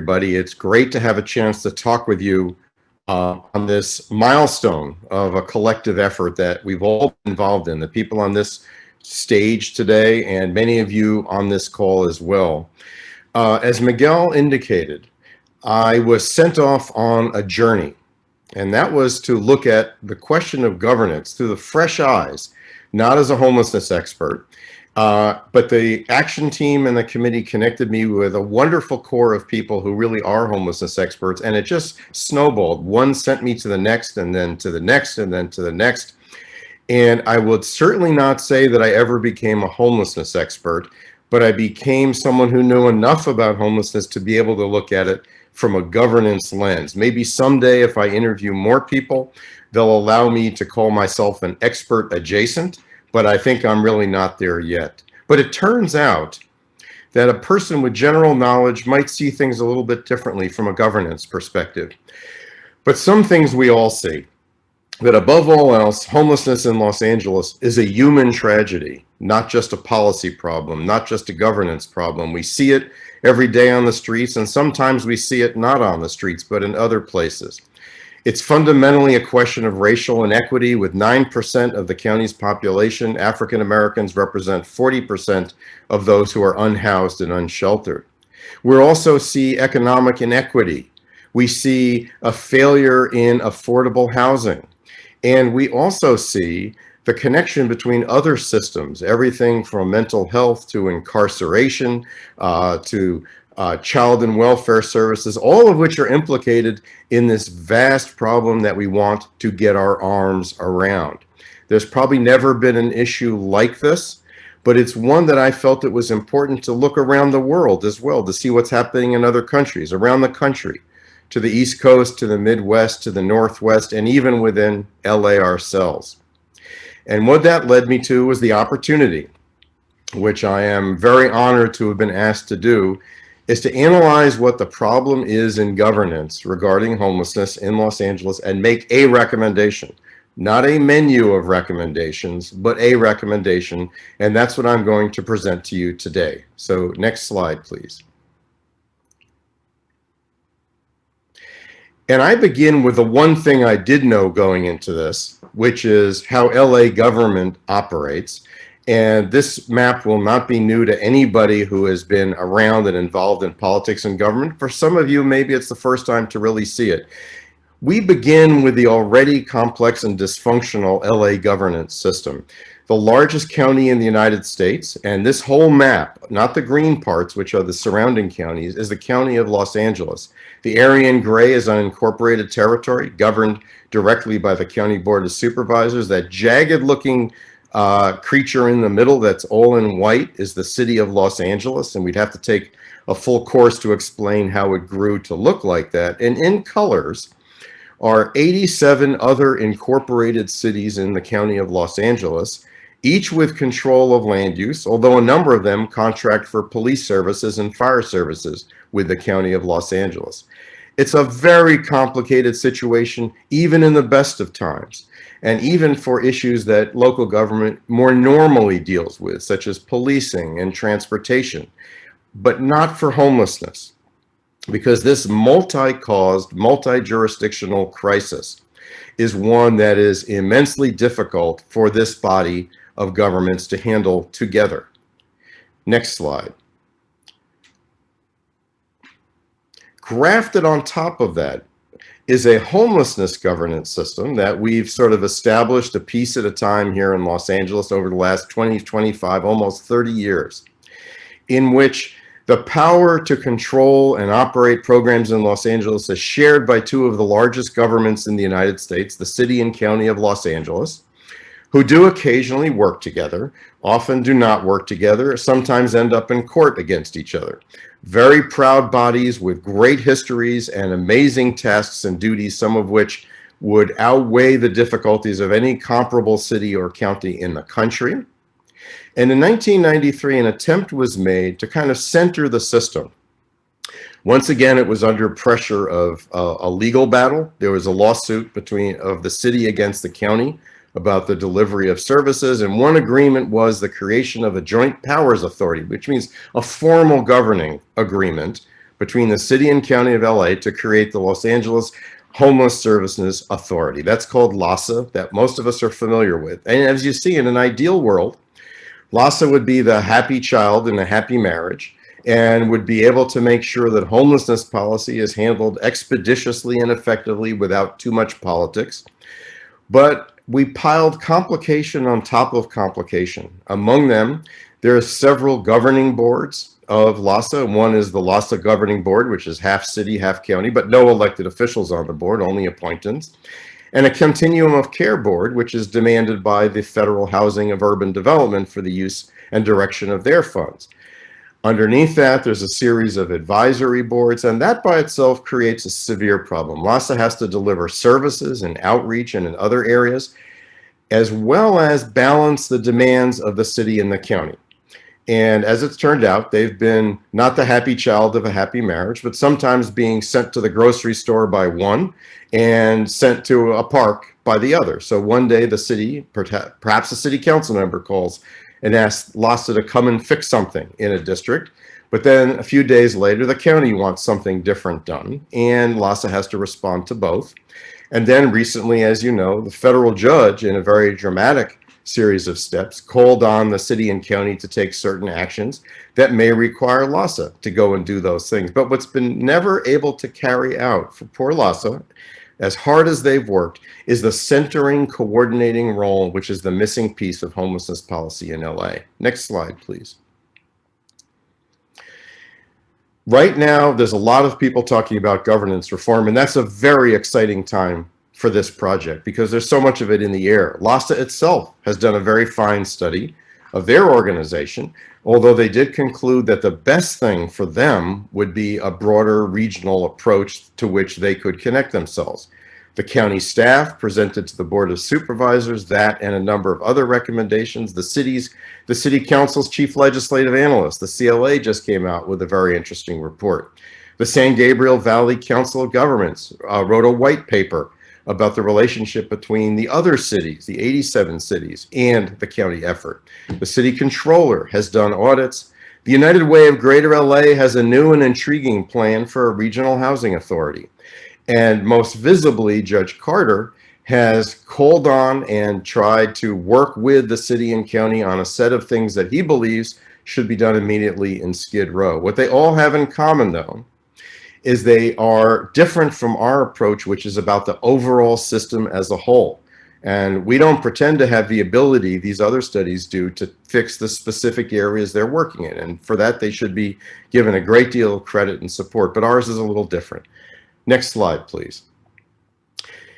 everybody. It's great to have a chance to talk with you on this milestone of a collective effort that we've all been involved in, the people on this stage today and many of you on this call as well. As Miguel indicated, I was sent off on a journey, and that was to look at the question of governance through the fresh eyes, not as a homelessness expert, but the action team and the committee connected me with a wonderful core of people who really are homelessness experts, and it just snowballed. One sent me to the next, and then to the next, and then to the next. And I would certainly not say that I ever became a homelessness expert, but I became someone who knew enough about homelessness to be able to look at it from a governance lens. Maybe someday, if I interview more people, they'll allow me to call myself an expert adjacent, but I think I'm really not there yet. But it turns out that a person with general knowledge might see things a little bit differently from a governance perspective. But some things we all see, that above all else, homelessness in Los Angeles is a human tragedy, not just a policy problem, not just a governance problem. We see it every day on the streets, and sometimes we see it not on the streets, but in other places. It's fundamentally a question of racial inequity. With 9% of the county's population, African Americans represent 40% of those who are unhoused and unsheltered. We also see economic inequity. We see a failure in affordable housing. And we also see the connection between other systems, everything from mental health to incarceration, to child and welfare services, all of which are implicated in this vast problem that we want to get our arms around. There's probably never been an issue like this, but it's one that I felt it was important to look around the world as well, to see what's happening in other countries, around the country, to the East Coast, to the Midwest, to the Northwest, and even within LA ourselves. And what that led me to was the opportunity, which I am very honored to have been asked to do, is to analyze what the problem is in governance regarding homelessness in Los Angeles and make a recommendation, not a menu of recommendations, but a recommendation. And that's what I'm going to present to you today. So next slide, please. And I begin with the one thing I did know going into this, which is how LA government operates. And this map will not be new to anybody who has been around and involved in politics and government. For some of you, maybe it's the first time to really see it. We begin with the already complex and dysfunctional LA governance system, the largest county in the United States. And this whole map, not the green parts, which are the surrounding counties, is the county of Los Angeles. The area in gray is unincorporated territory governed directly by the County Board of Supervisors. That jagged looking creature in the middle that's all in white is the city of Los Angeles, and we'd have to take a full course to explain how it grew to look like that. And in colors are 87 other incorporated cities in the county of Los Angeles, each with control of land use, although a number of them contract for police services and fire services with the county of Los Angeles. It's a very complicated situation, even in the best of times, and even for issues that local government more normally deals with, such as policing and transportation, but not for homelessness, because this multi-caused, multi-jurisdictional crisis is one that is immensely difficult for this body of governments to handle together. Next slide. Grafted on top of that is a homelessness governance system that we've sort of established a piece at a time here in Los Angeles over the last 20, 25, almost 30 years, in which the power to control and operate programs in Los Angeles is shared by two of the largest governments in the United States, the city and county of Los Angeles, who do occasionally work together, often do not work together, sometimes end up in court against each other. Very proud bodies with great histories and amazing tasks and duties, some of which would outweigh the difficulties of any comparable city or county in the country. And in 1993, an attempt was made to kind of center the system. Once again, it was under pressure of a legal battle. There was a lawsuit of the city against the county about the delivery of services, and one agreement was the creation of a joint powers authority, which means a formal governing agreement between the city and county of LA to create the Los Angeles Homeless Services Authority. That's called LAHSA, that most of us are familiar with. And as you see, in an ideal world, LAHSA would be the happy child in a happy marriage and would be able to make sure that homelessness policy is handled expeditiously and effectively without too much politics. But we piled complication on top of complication. Among them, there are several governing boards of LAHSA. One is the LAHSA Governing Board, which is half city, half county, but no elected officials on the board, only appointments. And a continuum of care board, which is demanded by the Federal Housing of Urban Development for the use and direction of their funds. Underneath that, there's a series of advisory boards, and that by itself creates a severe problem. LAHSA has to deliver services and outreach and in other areas, as well as balance the demands of the city and the county. And as it's turned out, they've been not the happy child of a happy marriage, but sometimes being sent to the grocery store by one and sent to a park by the other. So one day the city, perhaps a city council member, calls and asks LAHSA to come and fix something in a district. But then a few days later, the county wants something different done, and LAHSA has to respond to both. And then recently, as you know, the federal judge, in a very dramatic series of steps, called on the city and county to take certain actions that may require LAHSA to go and do those things. But what's been never able to carry out for poor LAHSA, as hard as they've worked, is the centering, coordinating role, which is the missing piece of homelessness policy in LA. Next slide, please. Right now, there's a lot of people talking about governance reform, and that's a very exciting time for this project because there's so much of it in the air. LAHSA itself has done a very fine study of their organization, although they did conclude that the best thing for them would be a broader regional approach to which they could connect themselves. The county staff presented to the Board of Supervisors that and a number of other recommendations. The City Council's Chief Legislative Analyst, the CLA, just came out with a very interesting report. The San Gabriel Valley Council of Governments wrote a white paper about the relationship between the other cities, the 87 cities, and the county effort. The city controller has done audits. The United Way of Greater LA has a new and intriguing plan for a regional housing authority. And most visibly, Judge Carter has called on and tried to work with the city and county on a set of things that he believes should be done immediately in Skid Row. What they all have in common, though, is they are different from our approach, which is about the overall system as a whole. And we don't pretend to have the ability, these other studies do, to fix the specific areas they're working in. And for that, they should be given a great deal of credit and support. But ours is a little different. Next slide, please.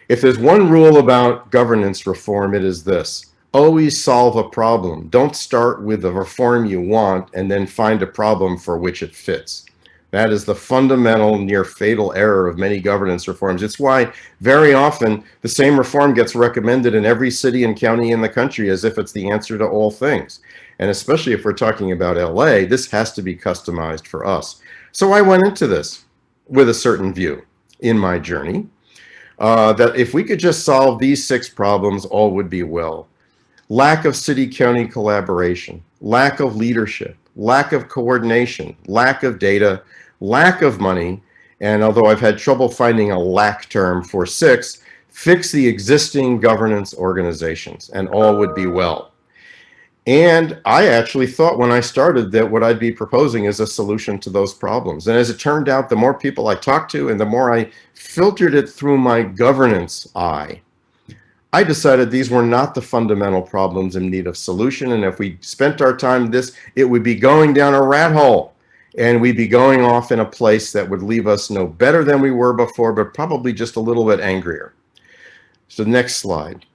If there's one rule about governance reform, it is this: always solve a problem. Don't start with the reform you want and then find a problem for which it fits. That is the fundamental, near fatal error of many governance reforms. It's why very often the same reform gets recommended in every city and county in the country as if it's the answer to all things. And especially if we're talking about LA, this has to be customized for us. So I went into this with a certain view in my journey, that if we could just solve these 6 problems, all would be well. Lack of city-county collaboration, lack of leadership, lack of coordination, lack of data, lack of money, and although I've had trouble finding a lack term for 6, fix the existing governance organizations, and all would be well. And I actually thought when I started that what I'd be proposing is a solution to those problems. And as it turned out, the more people I talked to and the more I filtered it through my governance eye, I decided these were not the fundamental problems in need of solution. And if we spent our time this, it would be going down a rat hole. And we'd be going off in a place that would leave us no better than we were before, but probably just a little bit angrier. So next slide.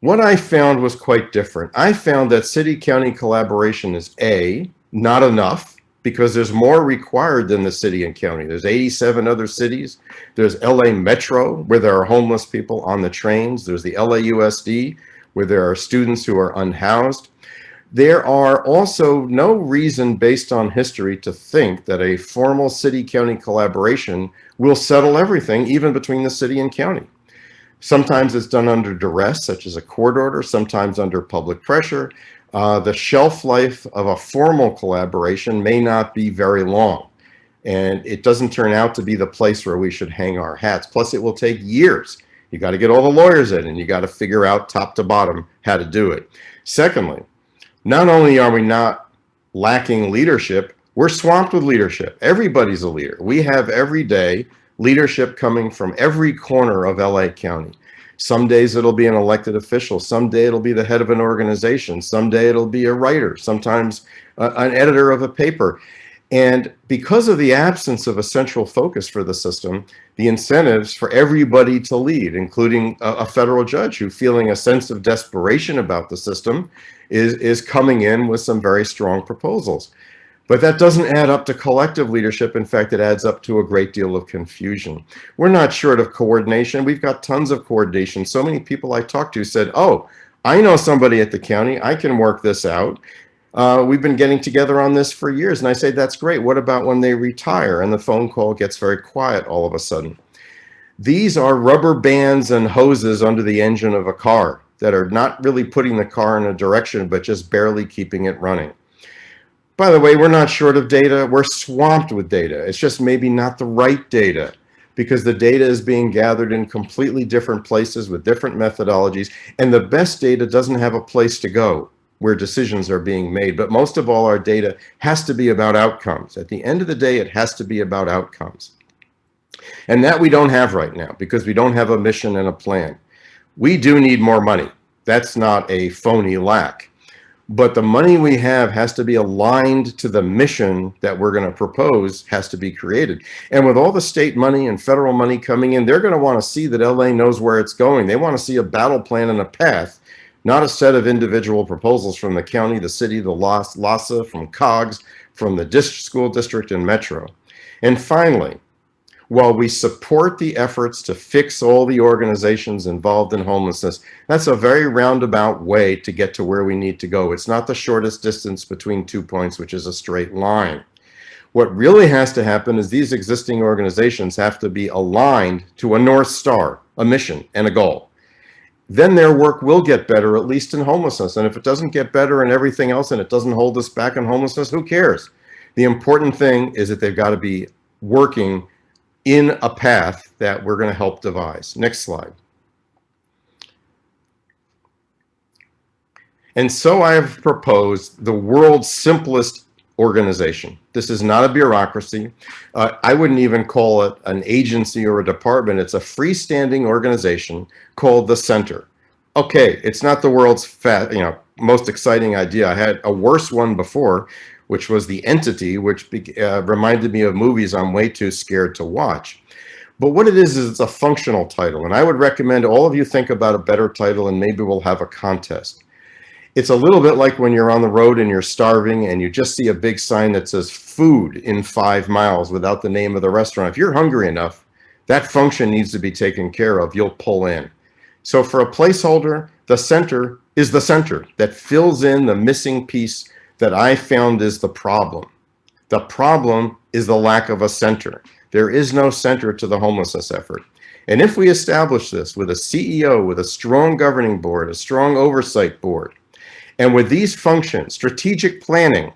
What I found was quite different. I found that city-county collaboration is not enough, because there's more required than the city and county. There's 87 other cities. There's LA Metro, where there are homeless people on the trains. There's the LAUSD, where there are students who are unhoused. There are also no reason based on history to think that a formal city-county collaboration will settle everything, even between the city and county. Sometimes it's done under duress, such as a court order, sometimes under public pressure. The shelf life of a formal collaboration may not be very long, and it doesn't turn out to be the place where we should hang our hats. Plus, it will take years. You got to get all the lawyers in, and you got to figure out top to bottom how to do it. Secondly, not only are we not lacking leadership, we're swamped with leadership. Everybody's a leader. We have every day leadership coming from every corner of LA County. Some days it'll be an elected official. Some day it'll be the head of an organization. Some day it'll be a writer, sometimes an editor of a paper. And because of the absence of a central focus for the system, the incentives for everybody to lead, including a federal judge who, feeling a sense of desperation about the system, is coming in with some very strong proposals. But that doesn't add up to collective leadership. In fact, it adds up to a great deal of confusion. We're not short of coordination. We've got tons of coordination. So many people I talked to said, oh, I know somebody at the county. I can work this out. We've been getting together on this for years. And I say, that's great. What about when they retire? And the phone call gets very quiet all of a sudden. These are rubber bands and hoses under the engine of a car that are not really putting the car in a direction, but just barely keeping it running. By the way, we're not short of data. We're swamped with data. It's just maybe not the right data, because the data is being gathered in completely different places with different methodologies. And the best data doesn't have a place to go where decisions are being made. But most of all, our data has to be about outcomes. At the end of the day, it has to be about outcomes. And that we don't have right now, because we don't have a mission and a plan. We do need more money. That's not a phony lack. But the money we have has to be aligned to the mission that we're going to propose has to be created. And with all the state money and federal money coming in, they're going to want to see that LA knows where it's going. They want to see a battle plan and a path, not a set of individual proposals from the county, the city, the LASA, from COGS, from the school district and Metro. And finally, while we support the efforts to fix all the organizations involved in homelessness, that's a very roundabout way to get to where we need to go. It's not the shortest distance between 2 points, which is a straight line. What really has to happen is these existing organizations have to be aligned to a North Star, a mission, and a goal. Then their work will get better, at least in homelessness. And if it doesn't get better in everything else and it doesn't hold us back in homelessness, who cares? The important thing is that they've got to be working in a path that we're going to help devise. Next slide. And so I have proposed the world's simplest organization. This is not a bureaucracy. I wouldn't even call it an agency or a department. It's a freestanding organization called the Center. Okay, it's not the world's most exciting idea. I had a worse one before, which was the Entity, which reminded me of movies I'm way too scared to watch. But what it is it's a functional title. And I would recommend all of you think about a better title, and maybe we'll have a contest. It's a little bit like when you're on the road and you're starving and you just see a big sign that says food in 5 miles without the name of the restaurant. If you're hungry enough, that function needs to be taken care of. You'll pull in. So for a placeholder, the Center is the center that fills in the missing piece that I found is the problem. The problem is the lack of a center. There is no center to the homelessness effort. And if we establish this with a CEO, with a strong governing board, a strong oversight board, and with these functions, strategic planning,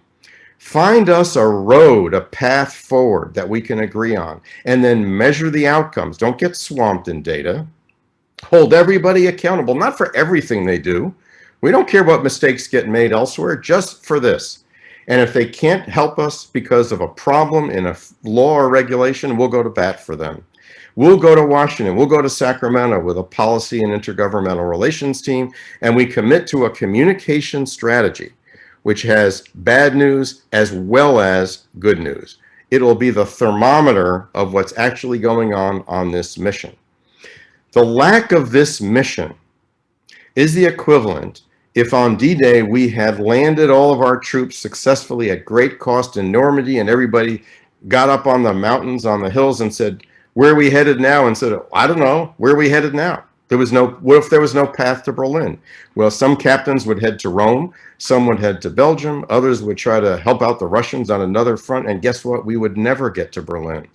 find us a road, a path forward that we can agree on, and then measure the outcomes. Don't get swamped in data. Hold everybody accountable, not for everything they do. We don't care what mistakes get made elsewhere, just for this. And if they can't help us because of a problem in a law or regulation, we'll go to bat for them. We'll go to Washington, we'll go to Sacramento with a policy and intergovernmental relations team, and we commit to a communication strategy which has bad news as well as good news. It'll be the thermometer of what's actually going on this mission. The lack of this mission is the equivalent if on D-Day we had landed all of our troops successfully at great cost in Normandy, and everybody got up on the mountains, on the hills, and said, where are we headed now? And said, I don't know, where are we headed now? What if there was no path to Berlin? Well, some captains would head to Rome, some would head to Belgium, others would try to help out the Russians on another front, and guess what? We would never get to Berlin.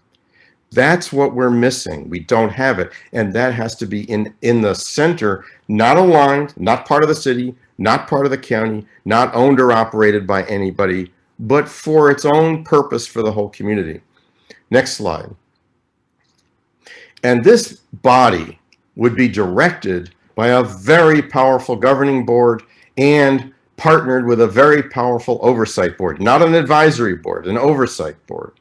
That's what we're missing. We don't have it. And that has to be in the center, not aligned, not part of the city, not part of the county, not owned or operated by anybody, but for its own purpose for the whole community. Next slide. And this body would be directed by a very powerful governing board and partnered with a very powerful oversight board, not an advisory board, an oversight board,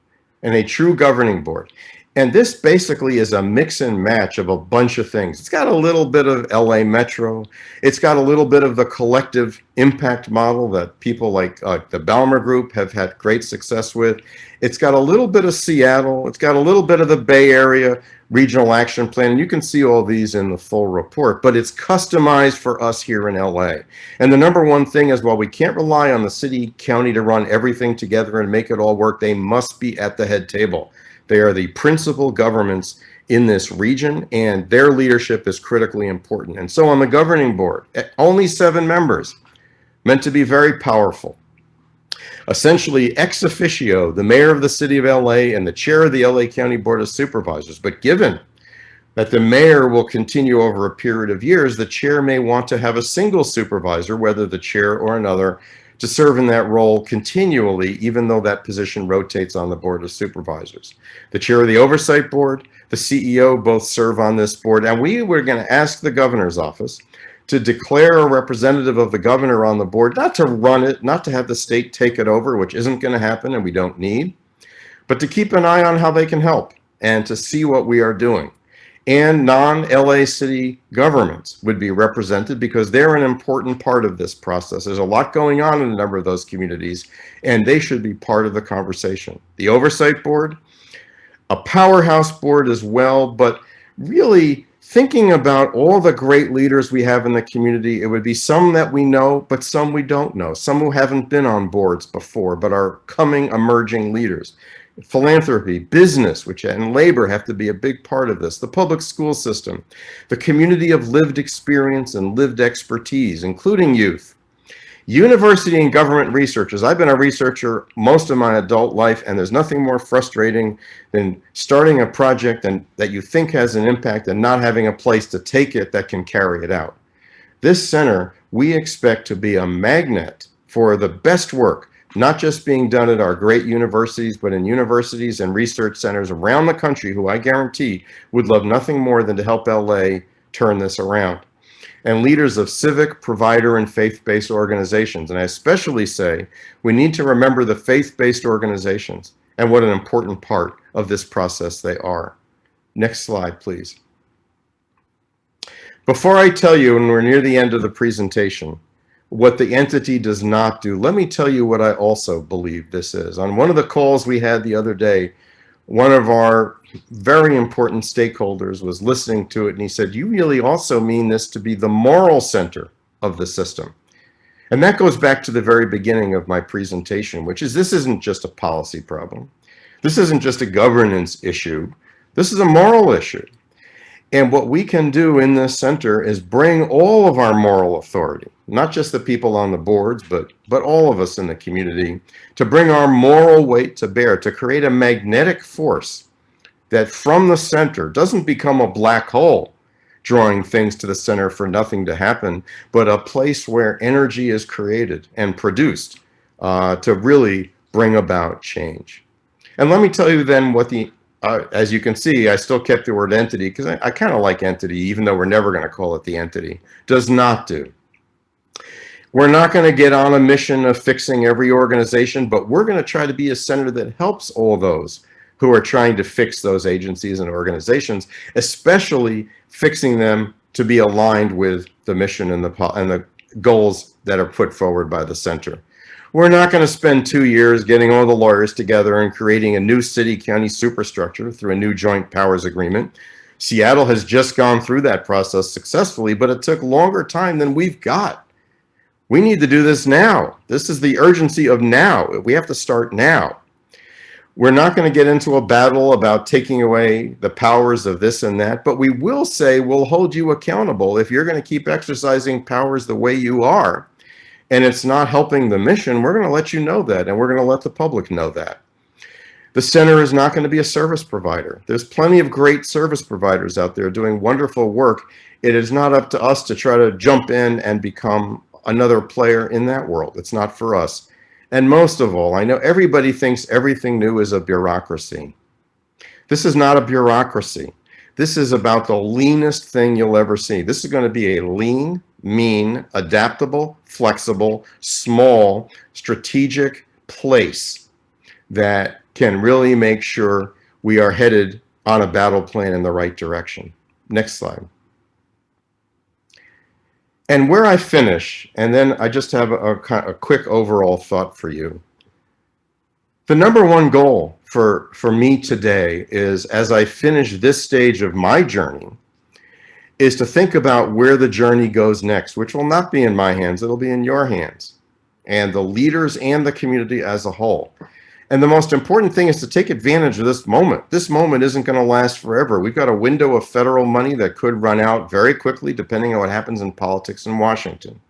and a true governing board. And this basically is a mix and match of a bunch of things. It's got a little bit of LA Metro. It's got a little bit of the collective impact model that people like the Balmer Group have had great success with. It's got a little bit of Seattle. It's got a little bit of the Bay Area Regional Action Plan. And you can see all these in the full report, but it's customized for us here in LA. And the number one thing is, while we can't rely on the city, county to run everything together and make it all work, they must be at the head table. They are the principal governments in this region, and their leadership is critically important. And so on the governing board, only 7 members, meant to be very powerful. Essentially ex officio, the mayor of the city of LA and the chair of the LA County Board of Supervisors. But given that the mayor will continue over a period of years, the chair may want to have a single supervisor, whether the chair or another, to serve in that role continually, even though that position rotates on the Board of Supervisors. The chair of the Oversight Board, the CEO both serve on this board, and we were going to ask the governor's office to declare a representative of the governor on the board, not to run it, not to have the state take it over, which isn't going to happen and we don't need, but to keep an eye on how they can help and to see what we are doing. And non-LA city governments would be represented because they're an important part of this process. There's a lot going on in a number of those communities, and they should be part of the conversation. The Oversight Board, a powerhouse board as well, but really thinking about all the great leaders we have in the community, it would be some that we know, but some we don't know, some who haven't been on boards before, but are coming, emerging leaders. Philanthropy, business, and labor have to be a big part of this. The public school system, the community of lived experience and lived expertise, including youth. University and government researchers. I've been a researcher most of my adult life, and there's nothing more frustrating than starting a project that you think has an impact and not having a place to take it that can carry it out. This center, we expect to be a magnet for the best work, not just being done at our great universities, but in universities and research centers around the country who I guarantee would love nothing more than to help LA turn this around. And leaders of civic, provider, and faith-based organizations. And I especially say we need to remember the faith-based organizations and what an important part of this process they are. Next slide, please. Before I tell you, and we're near the end of the presentation, what the entity does not do, let me tell you what I also believe this is. On one of the calls we had the other day, one of our very important stakeholders was listening to it, and he said, "You really also mean this to be the moral center of the system." And that goes back to the very beginning of my presentation, which is this isn't just a policy problem. This isn't just a governance issue. This is a moral issue. And what we can do in this center is bring all of our moral authority, not just the people on the boards, but all of us in the community, to bring our moral weight to bear, to create a magnetic force that from the center doesn't become a black hole, drawing things to the center for nothing to happen, but a place where energy is created and produced to really bring about change. And let me tell you then what the as you can see, I still kept the word entity because I kind of like entity, even though we're never going to call it the entity, does not do. We're not going to get on a mission of fixing every organization, but we're going to try to be a center that helps all those who are trying to fix those agencies and organizations, especially fixing them to be aligned with the mission and the goals that are put forward by the center. We're not going to spend 2 years getting all the lawyers together and creating a new city-county superstructure through a new joint powers agreement. Seattle has just gone through that process successfully, but it took longer time than we've got. We need to do this now. This is the urgency of now. We have to start now. We're not going to get into a battle about taking away the powers of this and that, but we will say we'll hold you accountable if you're going to keep exercising powers the way you are. And it's not helping the mission, we're going to let you know that, and we're going to let the public know that. The center is not going to be a service provider. There's plenty of great service providers out there doing wonderful work. It is not up to us to try to jump in and become another player in that world. It's not for us. And most of all, I know everybody thinks everything new is a bureaucracy. This is not a bureaucracy. This is about the leanest thing you'll ever see. This is going to be a lean, mean, adaptable, flexible, small, strategic place that can really make sure we are headed on a battle plan in the right direction. Next slide. And where I finish, and then I just have a quick overall thought for you. The number one goal for me today is, as I finish this stage of my journey, is to think about where the journey goes next, which will not be in my hands, it'll be in your hands, and the leaders and the community as a whole. And the most important thing is to take advantage of this moment. This moment isn't going to last forever. We've got a window of federal money that could run out very quickly, depending on what happens in politics in Washington.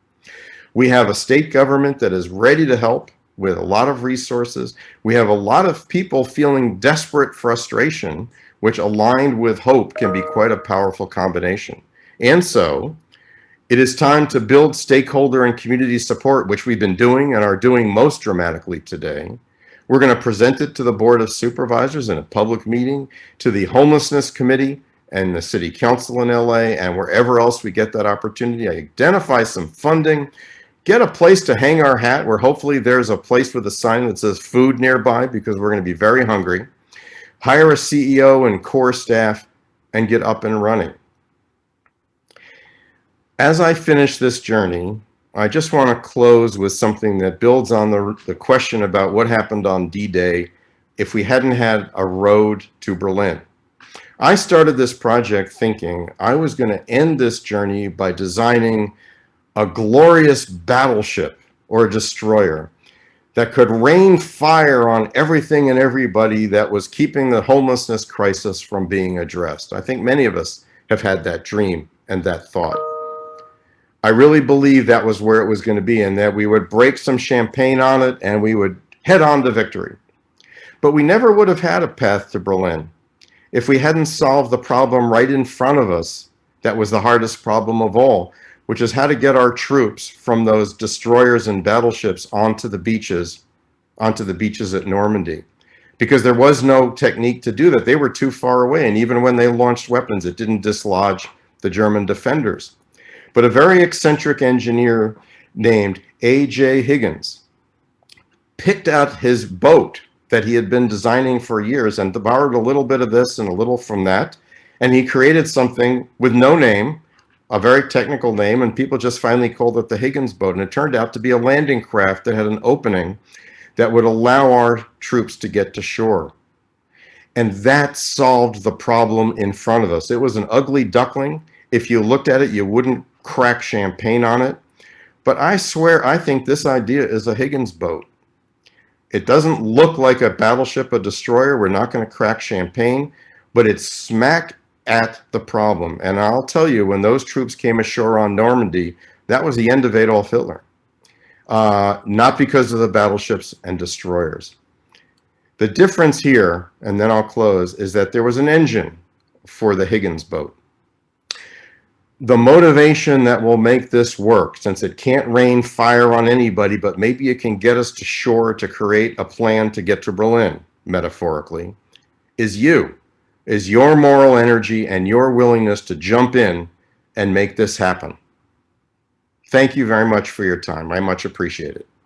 We have a state government that is ready to help with a lot of resources. We have a lot of people feeling desperate frustration, which aligned with hope can be quite a powerful combination. And so it is time to build stakeholder and community support, which we've been doing and are doing most dramatically today. We're going to present it to the Board of Supervisors in a public meeting, to the Homelessness Committee and the City Council in LA, and wherever else we get that opportunity. Identify some funding, get a place to hang our hat, where hopefully there's a place with a sign that says food nearby, because we're going to be very hungry. Hire a CEO and core staff and get up and running. As I finish this journey, I just want to close with something that builds on the question about what happened on D-Day if we hadn't had a road to Berlin. I started this project thinking I was going to end this journey by designing a glorious battleship or a destroyer that could rain fire on everything and everybody that was keeping the homelessness crisis from being addressed. I think many of us have had that dream and that thought. I really believe that was where it was going to be, and that we would break some champagne on it and we would head on to victory. But we never would have had a path to Berlin if we hadn't solved the problem right in front of us. That was the hardest problem of all, which is how to get our troops from those destroyers and battleships onto the beaches at Normandy. Because there was no technique to do that. They were too far away, and even when they launched weapons, it didn't dislodge the German defenders. But a very eccentric engineer named A.J. Higgins picked out his boat that he had been designing for years and borrowed a little bit of this and a little from that. And he created something with no name, a very technical name, and people just finally called it the Higgins boat. And it turned out to be a landing craft that had an opening that would allow our troops to get to shore. And that solved the problem in front of us. It was an ugly duckling. If you looked at it, you wouldn't crack champagne on it. But I swear, I think this idea is a Higgins boat. It doesn't look like a battleship, a destroyer. We're not going to crack champagne, but it's smack at the problem. And I'll tell you, when those troops came ashore on Normandy, that was the end of Adolf Hitler. Not because of the battleships and destroyers. The difference here, and then I'll close, is that there was an engine for the Higgins boat. The motivation that will make this work, since it can't rain fire on anybody, but maybe it can get us to shore to create a plan to get to Berlin, metaphorically, is your moral energy and your willingness to jump in and make this happen. Thank you very much for your time. I much appreciate it.